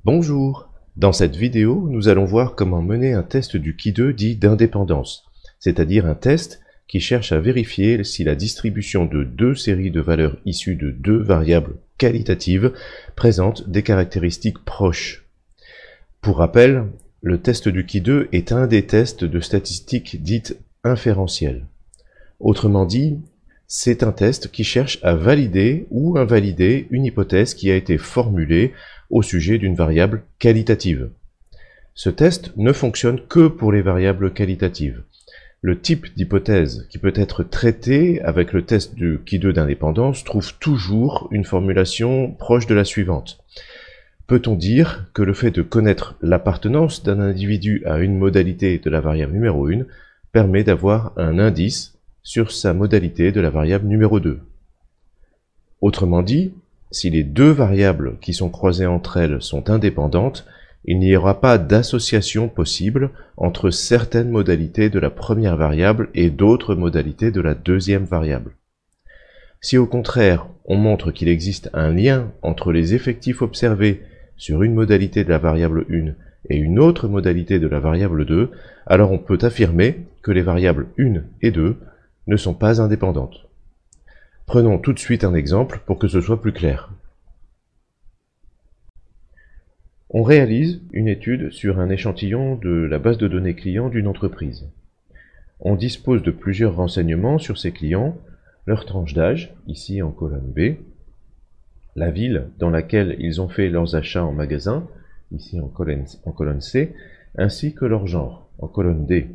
Bonjour! Dans cette vidéo, nous allons voir comment mener un test du Ki2 dit d'indépendance, c'est-à-dire un test qui cherche à vérifier si la distribution de deux séries de valeurs issues de deux variables qualitatives présente des caractéristiques proches. Pour rappel, le test du Ki2 est un des tests de statistiques dites inférentielles. Autrement dit, c'est un test qui cherche à valider ou invalider une hypothèse qui a été formulée au sujet d'une variable qualitative. Ce test ne fonctionne que pour les variables qualitatives. Le type d'hypothèse qui peut être traité avec le test de Ki2 d'indépendance trouve toujours une formulation proche de la suivante. Peut-on dire que le fait de connaître l'appartenance d'un individu à une modalité de la variable numéro 1 permet d'avoir un indice sur sa modalité de la variable numéro 2. Autrement dit, si les deux variables qui sont croisées entre elles sont indépendantes, il n'y aura pas d'association possible entre certaines modalités de la première variable et d'autres modalités de la deuxième variable. Si au contraire, on montre qu'il existe un lien entre les effectifs observés sur une modalité de la variable 1 et une autre modalité de la variable 2, alors on peut affirmer que les variables 1 et 2 ne sont pas indépendantes. Prenons tout de suite un exemple pour que ce soit plus clair. On réalise une étude sur un échantillon de la base de données clients d'une entreprise. On dispose de plusieurs renseignements sur ces clients, leur tranche d'âge, ici en colonne B, la ville dans laquelle ils ont fait leurs achats en magasin, ici en colonne C, ainsi que leur genre, en colonne D.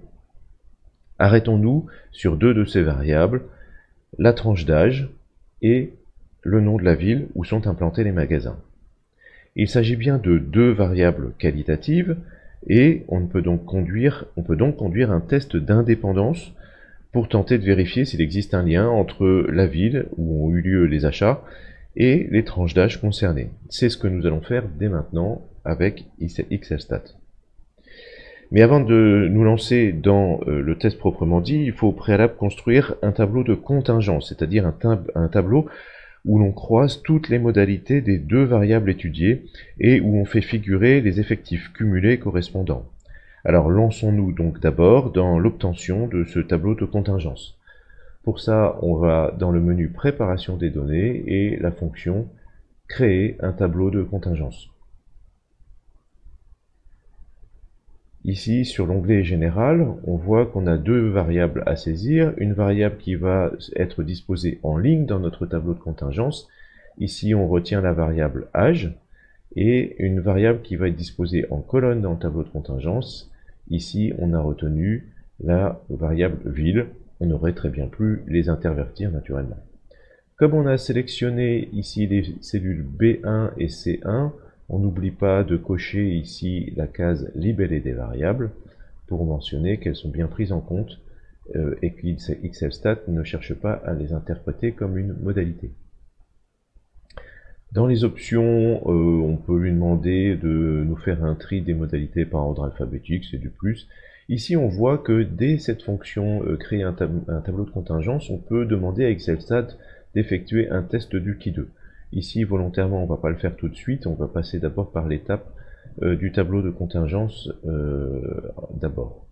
Arrêtons-nous sur deux de ces variables, la tranche d'âge et le nom de la ville où sont implantés les magasins. Il s'agit bien de deux variables qualitatives et on peut donc conduire un test d'indépendance pour tenter de vérifier s'il existe un lien entre la ville où ont eu lieu les achats et les tranches d'âge concernées. C'est ce que nous allons faire dès maintenant avec XLStat. Mais avant de nous lancer dans le test proprement dit, il faut au préalable construire un tableau de contingence, c'est-à-dire un tableau où l'on croise toutes les modalités des deux variables étudiées et où on fait figurer les effectifs cumulés correspondants. Alors lançons-nous donc d'abord dans l'obtention de ce tableau de contingence. Pour ça, on va dans le menu préparation des données et la fonction créer un tableau de contingence. Ici, sur l'onglet Général, on voit qu'on a deux variables à saisir. Une variable qui va être disposée en ligne dans notre tableau de contingence. Ici, on retient la variable âge. Et une variable qui va être disposée en colonne dans le tableau de contingence. Ici, on a retenu la variable ville. On aurait très bien pu les intervertir naturellement. Comme on a sélectionné ici les cellules B1 et C1, on n'oublie pas de cocher ici la case libellé des variables pour mentionner qu'elles sont bien prises en compte et que XLStat ne cherche pas à les interpréter comme une modalité. Dans les options, on peut lui demander de nous faire un tri des modalités par ordre alphabétique, c'est du plus. Ici, on voit que dès cette fonction créer un tableau de contingence, on peut demander à XLStat d'effectuer un test du Ki2. Ici, volontairement, on ne va pas le faire tout de suite, on va passer d'abord par l'étape du tableau de contingence d'abord.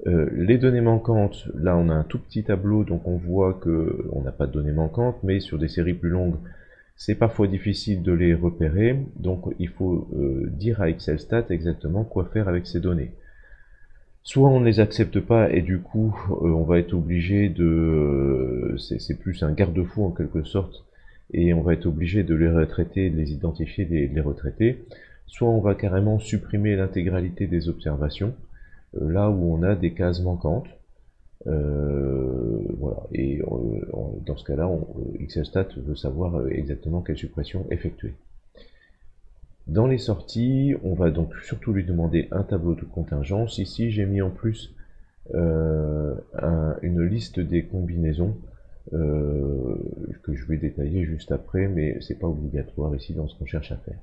Les données manquantes, là on a un tout petit tableau, donc on voit qu'on n'a pas de données manquantes, mais sur des séries plus longues, c'est parfois difficile de les repérer, donc il faut dire à XLStat exactement quoi faire avec ces données. Soit on ne les accepte pas et du coup on va être obligé de... c'est plus un garde-fou en quelque sorte, et on va être obligé de les retraiter, de les identifier, de les retraiter. Soit on va carrément supprimer l'intégralité des observations, là où on a des cases manquantes. Voilà. Et dans ce cas-là, XLStat veut savoir exactement quelle suppression effectuer. Dans les sorties, on va donc surtout lui demander un tableau de contingence. Ici, j'ai mis en plus une liste des combinaisons que je vais détailler juste après, mais c'est pas obligatoire ici dans ce qu'on cherche à faire.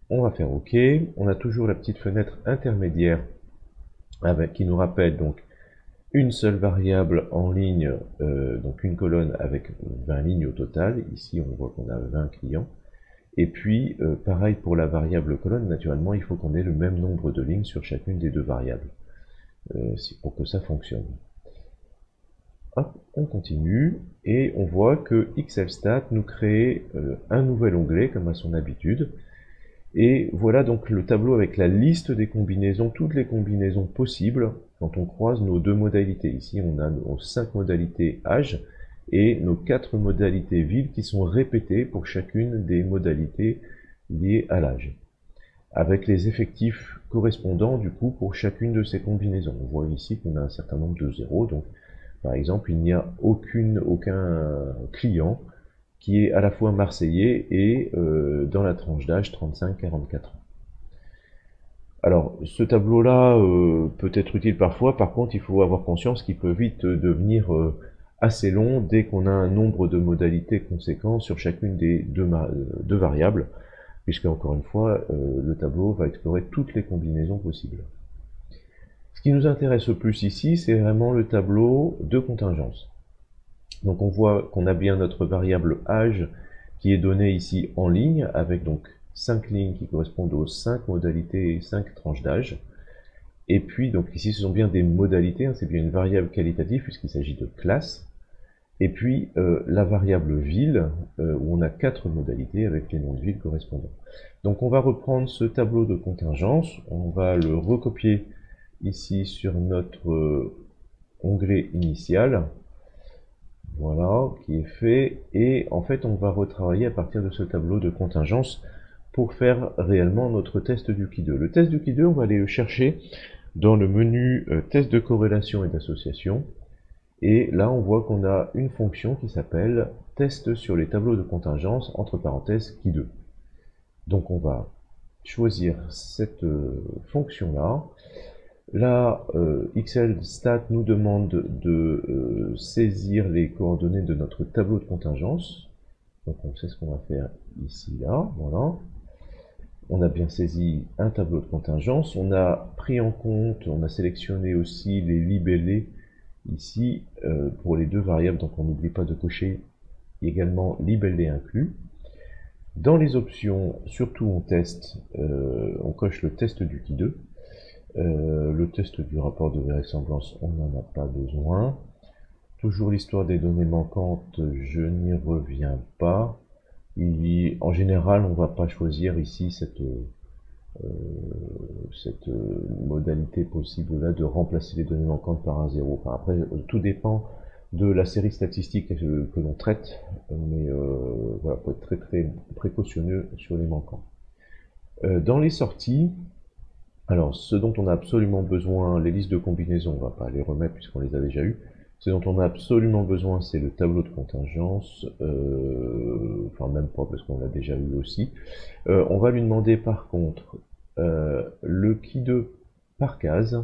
On va faire OK. On a toujours la petite fenêtre intermédiaire qui nous rappelle donc une seule variable en ligne, donc une colonne avec 20 lignes au total. Ici, on voit qu'on a 20 clients. Et puis, pareil pour la variable colonne, naturellement, il faut qu'on ait le même nombre de lignes sur chacune des deux variables, pour que ça fonctionne. Hop, on continue, et on voit que XLStat nous crée un nouvel onglet, comme à son habitude. Et voilà donc le tableau avec la liste des combinaisons, toutes les combinaisons possibles quand on croise nos deux modalités. Ici, on a nos 5 modalités âge et nos 4 modalités ville qui sont répétées pour chacune des modalités liées à l'âge, avec les effectifs correspondants du coup pour chacune de ces combinaisons. On voit ici qu'on a un certain nombre de zéros, donc par exemple il n'y a aucun client qui est à la fois marseillais et dans la tranche d'âge 35-44 ans. Alors, ce tableau-là peut être utile parfois, par contre, il faut avoir conscience qu'il peut vite devenir assez long dès qu'on a un nombre de modalités conséquent sur chacune des deux variables, puisque, encore une fois, le tableau va explorer toutes les combinaisons possibles. Ce qui nous intéresse le plus ici, c'est vraiment le tableau de contingence. Donc on voit qu'on a bien notre variable âge qui est donnée ici en ligne, avec donc 5 lignes qui correspondent aux 5 modalités et 5 tranches d'âge. Et puis donc ici ce sont bien des modalités, hein, c'est bien une variable qualitative puisqu'il s'agit de classe. Et puis la variable ville, où on a 4 modalités avec les noms de villes correspondants. Donc on va reprendre ce tableau de contingence, on va le recopier ici sur notre onglet initial. Voilà, qui est fait, et en fait on va retravailler à partir de ce tableau de contingence pour faire réellement notre test du Qui2. Le test du Qui2, on va aller le chercher dans le menu test de corrélation et d'association, et là on voit qu'on a une fonction qui s'appelle test sur les tableaux de contingence, entre parenthèses Qui2. Donc on va choisir cette fonction-là. Là, XLStat nous demande de saisir les coordonnées de notre tableau de contingence. Donc on sait ce qu'on va faire ici, là, voilà. On a bien saisi un tableau de contingence. On a pris en compte, on a sélectionné aussi les libellés ici pour les deux variables. Donc on n'oublie pas de cocher également libellé inclus. Dans les options, surtout on teste, on coche le test du Qui2. Le test du rapport de vraisemblance, on n'en a pas besoin. Toujours l'histoire des données manquantes, je n'y reviens pas. En général, on ne va pas choisir ici cette modalité possible là de remplacer les données manquantes par un zéro. Enfin, après, tout dépend de la série statistique que l'on traite, mais voilà, faut être très très précautionneux sur les manquants. Dans les sorties, alors, ce dont on a absolument besoin, les listes de combinaisons, on ne va pas les remettre puisqu'on les a déjà eues. Ce dont on a absolument besoin, c'est le tableau de contingence, enfin même pas parce qu'on l'a déjà eu aussi. On va lui demander par contre le Qui2 par case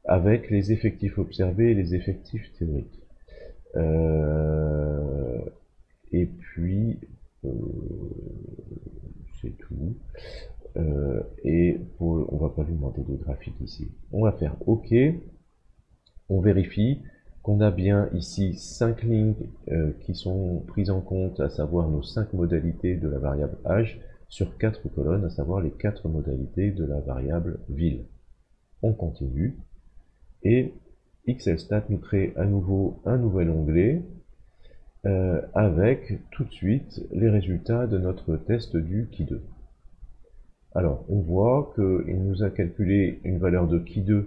avec les effectifs observés et les effectifs théoriques. Et puis, c'est tout. On va pas lui demander de graphique ici. On va faire OK. On vérifie qu'on a bien ici 5 lignes qui sont prises en compte, à savoir nos 5 modalités de la variable âge, sur 4 colonnes, à savoir les 4 modalités de la variable ville. On continue. Et XLStat nous crée à nouveau un nouvel onglet avec tout de suite les résultats de notre test du Qui2. Alors, on voit qu'il nous a calculé une valeur de Qui2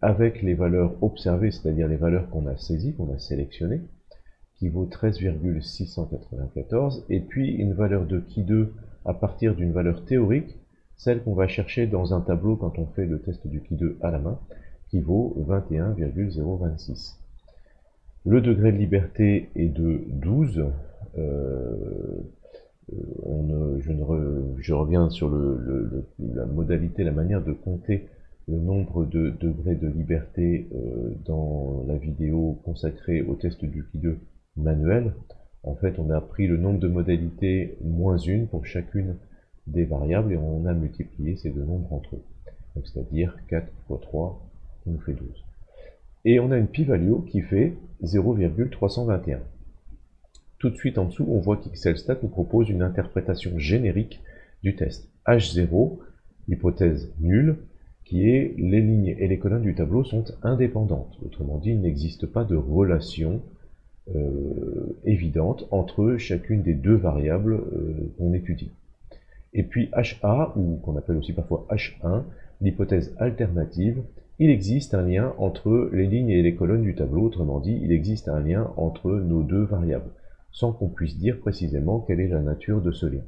avec les valeurs observées, c'est-à-dire les valeurs qu'on a saisies, qu'on a sélectionnées, qui vaut 13,694, et puis une valeur de Qui2 à partir d'une valeur théorique, celle qu'on va chercher dans un tableau quand on fait le test du Qui2 à la main, qui vaut 21,026. Le degré de liberté est de 12. Je reviens sur la modalité, la manière de compter le nombre de degrés de liberté dans la vidéo consacrée au test du Qui2 manuel. En fait, on a pris le nombre de modalités moins une pour chacune des variables et on a multiplié ces deux nombres entre eux. C'est-à-dire 4 fois 3 qui nous fait 12. Et on a une p-value qui fait 0,321. Tout de suite en dessous, on voit qu'XLStat nous propose une interprétation générique du test. H0, l'hypothèse nulle, qui est les lignes et les colonnes du tableau sont indépendantes. Autrement dit, il n'existe pas de relation évidente entre chacune des deux variables qu'on étudie. Et puis HA, ou qu'on appelle aussi parfois H1, l'hypothèse alternative, il existe un lien entre les lignes et les colonnes du tableau, autrement dit, il existe un lien entre nos deux variables, sans qu'on puisse dire précisément quelle est la nature de ce lien.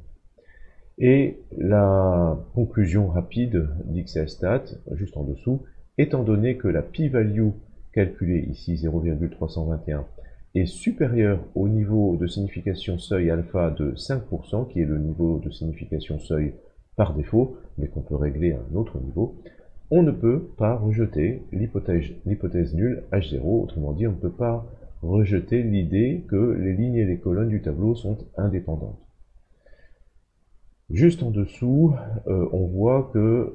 Et la conclusion rapide d'XLStat, juste en dessous, étant donné que la p-value calculée ici 0,321 est supérieure au niveau de signification seuil alpha de 5%, qui est le niveau de signification seuil par défaut, mais qu'on peut régler à un autre niveau, on ne peut pas rejeter l'hypothèse nulle H0, autrement dit, on ne peut pas rejeter l'idée que les lignes et les colonnes du tableau sont indépendantes. Juste en dessous, on voit que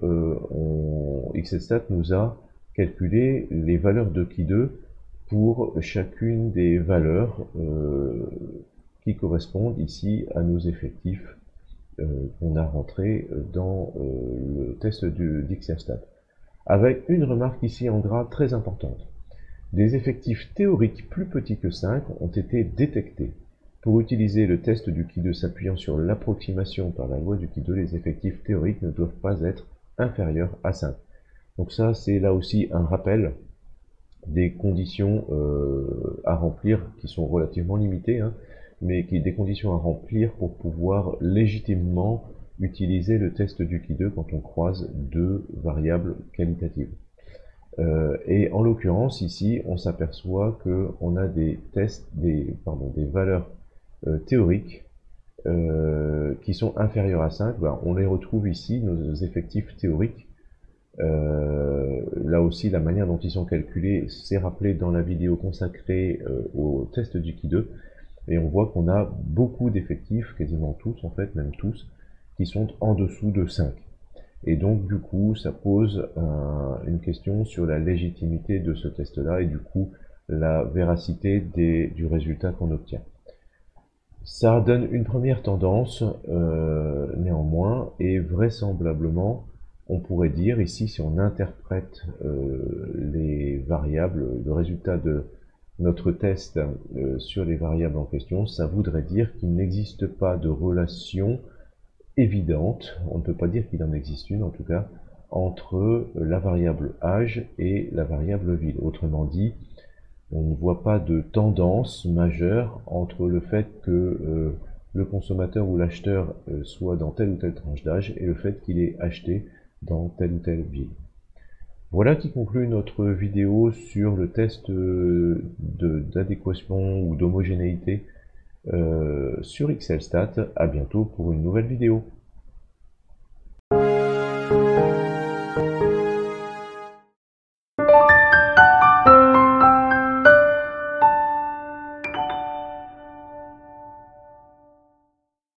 XLStat nous a calculé les valeurs de Ki2 pour chacune des valeurs qui correspondent ici à nos effectifs qu'on a rentrés dans le test d'XLStat. Avec une remarque ici en gras très importante. Des effectifs théoriques plus petits que 5 ont été détectés. Pour utiliser le test du Ki2 s'appuyant sur l'approximation par la loi du Ki2, les effectifs théoriques ne doivent pas être inférieurs à 5. Donc ça, c'est là aussi un rappel des conditions à remplir, qui sont relativement limitées, hein, mais des conditions à remplir pour pouvoir légitimement utiliser le test du Ki2 quand on croise deux variables qualitatives. Et en l'occurrence, ici, on s'aperçoit qu'on a des valeurs théoriques qui sont inférieures à 5. Ben, on les retrouve ici, nos effectifs théoriques. Là aussi, la manière dont ils sont calculés, c'est rappelé dans la vidéo consacrée au test du Ki2. Et on voit qu'on a beaucoup d'effectifs, quasiment tous en fait, même tous, qui sont en dessous de 5. Et donc, du coup, ça pose une question sur la légitimité de ce test-là et du coup, la véracité du résultat qu'on obtient. Ça donne une première tendance, néanmoins, et vraisemblablement, on pourrait dire ici, si on interprète les variables, le résultat de notre test sur les variables en question, ça voudrait dire qu'il n'existe pas de relation évidente, on ne peut pas dire qu'il en existe une en tout cas, entre la variable âge et la variable ville. Autrement dit, on ne voit pas de tendance majeure entre le fait que le consommateur ou l'acheteur soit dans telle ou telle tranche d'âge et le fait qu'il ait acheté dans telle ou telle ville. Voilà qui conclut notre vidéo sur le test d'adéquation ou d'homogénéité sur XLStat. À bientôt pour une nouvelle vidéo.